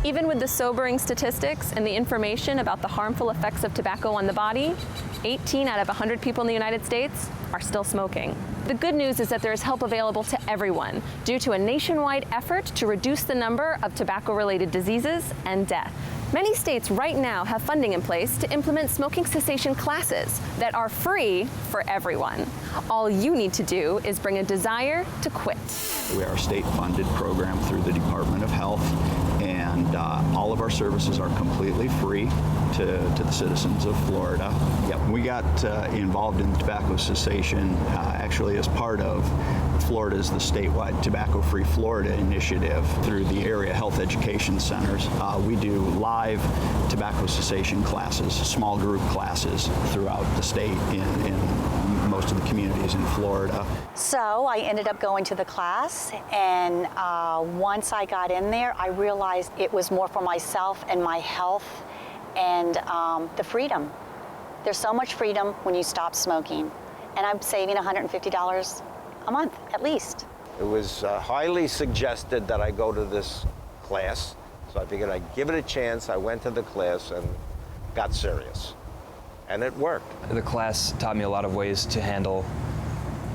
Even with the sobering statistics and the information about the harmful effects of tobacco on the body, 18 out of 100 people in the United States are still smoking. The good news is that there is help available to everyone due to a nationwide effort to reduce the number of tobacco-related diseases and death. Many states right now have funding in place to implement smoking cessation classes that are free for everyone. All you need to do is bring a desire to quit. We are a state-funded program through the Department of Health, and all of our services are completely free to the citizens of Florida. Yep, we got involved in tobacco cessation actually as part of Florida's the statewide Tobacco-Free Florida initiative through the area health education centers. We do live tobacco cessation classes, small group classes throughout the state in most of the communities in Florida. So I ended up going to the class, and once I got in there, I realized it was more for myself and my health and the freedom. There's so much freedom when you stop smoking, and I'm saving $150 a month at least. It was highly suggested that I go to this class, so I figured I'd give it a chance. I went to the class and got serious, and it worked. The class taught me a lot of ways to handle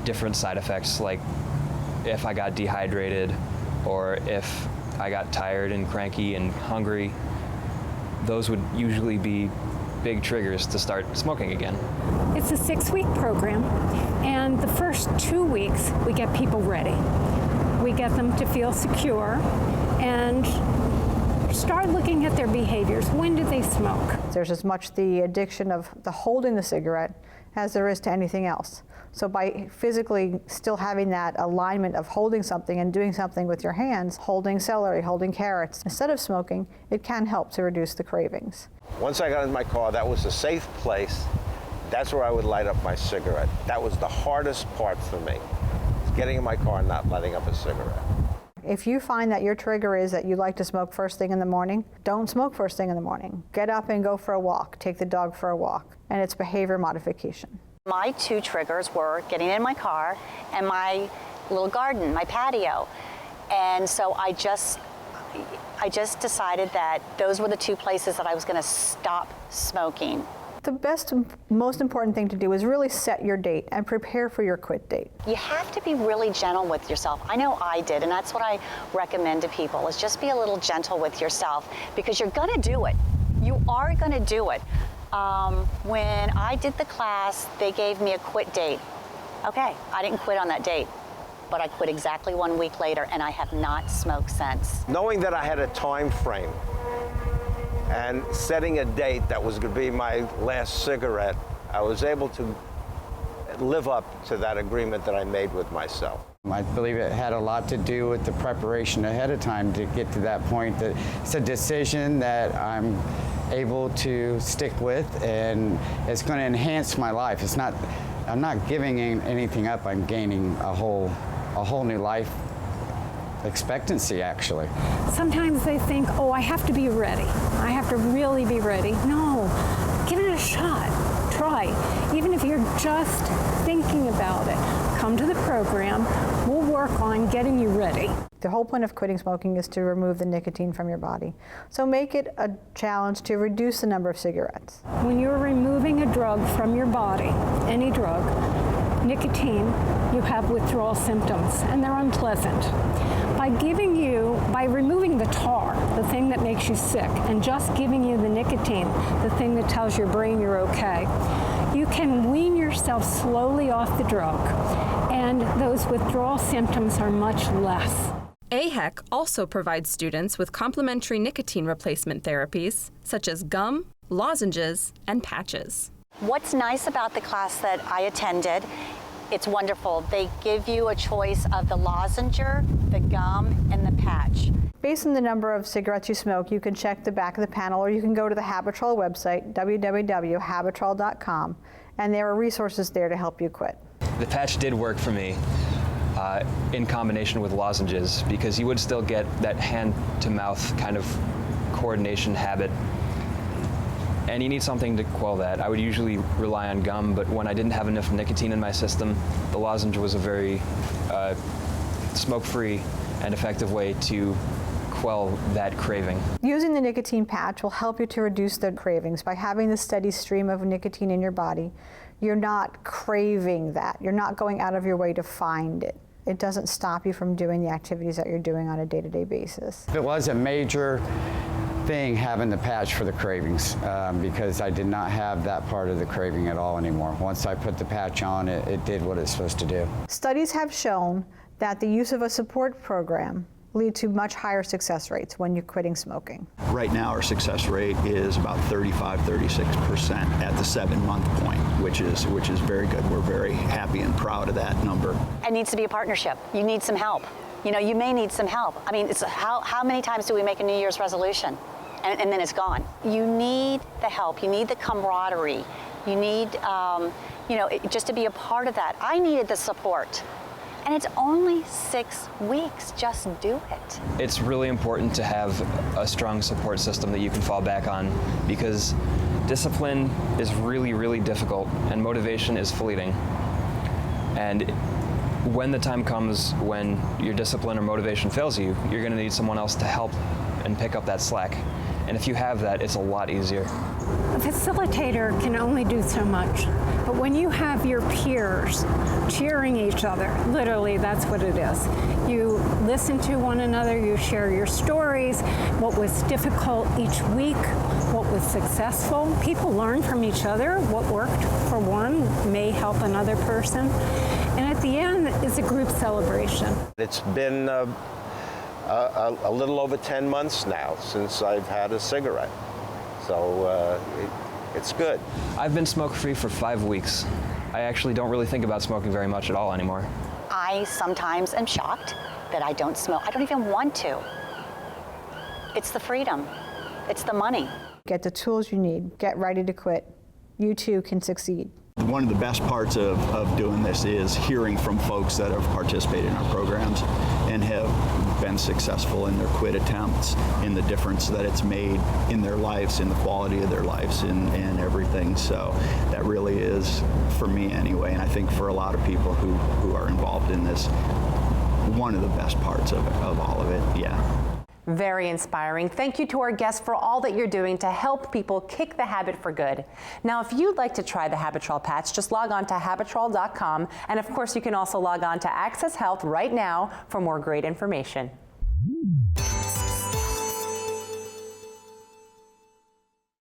different side effects, like if I got dehydrated or if I got tired and cranky and hungry. Those would usually be big triggers to start smoking again. It's a 6-week program, and the first 2 weeks we get people ready. We get them to feel secure and start looking at their behaviors. When do they smoke? There's as much the addiction of the holding the cigarette as there is to anything else. So by physically still having that alignment of holding something and doing something with your hands, holding celery, holding carrots, instead of smoking, it can help to reduce the cravings. Once I got in my car, that was a safe place. That's where I would light up my cigarette. That was the hardest part for me, getting in my car and not lighting up a cigarette. If you find that your trigger is that you like to smoke first thing in the morning, don't smoke first thing in the morning. Get up and go for a walk. Take the dog for a walk. And it's behavior modification. My two triggers were getting in my car and my little garden, my patio. And so I just decided that those were the two places that I was going to stop smoking. The best, most important thing to do is really set your date and prepare for your quit date. You have to be really gentle with yourself. I know I did, and that's what I recommend to people, is just be a little gentle with yourself, because you're going to do it. You are going to do it. When I did the class, they gave me a quit date. Okay, I didn't quit on that date, but I quit exactly 1 week later, and I have not smoked since. Knowing that I had a time frame and setting a date that was going to be my last cigarette, I was able to live up to that agreement that I made with myself. I believe it had a lot to do with the preparation ahead of time to get to that point. That it's a decision that I'm able to stick with, and it's going to enhance my life. It's not, I'm not giving anything up. I'm gaining a whole new life expectancy, actually. Sometimes they think, oh, I have to be ready. I have to really be ready. No, give it a shot. Try. Even if you're just thinking about it, come to the program. We'll work on getting you ready. The whole point of quitting smoking is to remove the nicotine from your body. So make it a challenge to reduce the number of cigarettes. When you're removing a drug from your body, any drug, nicotine, you have withdrawal symptoms, and they're unpleasant. By removing the tar, the thing that makes you sick, and just giving you the nicotine, the thing that tells your brain you're okay, you can wean yourself slowly off the drug, and those withdrawal symptoms are much less. AHEC also provides students with complementary nicotine replacement therapies, such as gum, lozenges, and patches. What's nice about the class that I attended, it's wonderful. They give you a choice of the lozenger, the gum, and the patch. Based on the number of cigarettes you smoke, you can check the back of the panel, or you can go to the Habitrol website, www.habitrol.com, and there are resources there to help you quit. The patch did work for me in combination with lozenges, because you would still get that hand-to-mouth kind of coordination habit. And you need something to quell that. I would usually rely on gum, but when I didn't have enough nicotine in my system, the lozenge was a very smoke-free and effective way to quell that craving. Using the nicotine patch will help you to reduce the cravings. By having the steady stream of nicotine in your body, you're not craving that. You're not going out of your way to find it. It doesn't stop you from doing the activities that you're doing on a day-to-day basis. It was a major thing having the patch for the cravings because I did not have that part of the craving at all anymore. Once I put the patch on, it did what it's supposed to do. Studies have shown that the use of a support program lead to much higher success rates when you're quitting smoking. Right now our success rate is about 35-36% at the 7-month point, which is very good. We're very happy and proud of that number. It needs to be a partnership. You need some help. You know, you may need some help. I mean, it's how many times do we make a New Year's resolution and then it's gone? You need the help. You need the camaraderie. You need, just to be a part of that. I needed the support. And it's only 6 weeks, just do it. It's really important to have a strong support system that you can fall back on because discipline is really, really difficult and motivation is fleeting. And when the time comes when your discipline or motivation fails you, you're gonna need someone else to help and pick up that slack. And if you have that, it's a lot easier. A facilitator can only do so much, but when you have your peers cheering each other, literally that's what it is. You listen to one another, you share your stories, what was difficult each week, what was successful. People learn from each other. What worked for one may help another person. And at the end is a group celebration. It's been a little over 10 months now since I've had a cigarette. So it's good. I've been smoke-free for 5 weeks. I actually don't really think about smoking very much at all anymore. I sometimes am shocked that I don't smoke. I don't even want to. It's the freedom. It's the money. Get the tools you need. Get ready to quit. You too can succeed. One of the best parts of doing this is hearing from folks that have participated in our programs and have been successful in their quit attempts, in the difference that it's made in their lives, in the quality of their lives, and everything. So that really is, for me anyway, and I think for a lot of people who are involved in this, one of the best parts of all of it, yeah. Very inspiring. Thank you to our guests for all that you're doing to help people kick the habit for good. Now, if you'd like to try the Habitrol patch, just log on to Habitrol.com. And of course, you can also log on to Access Health right now for more great information.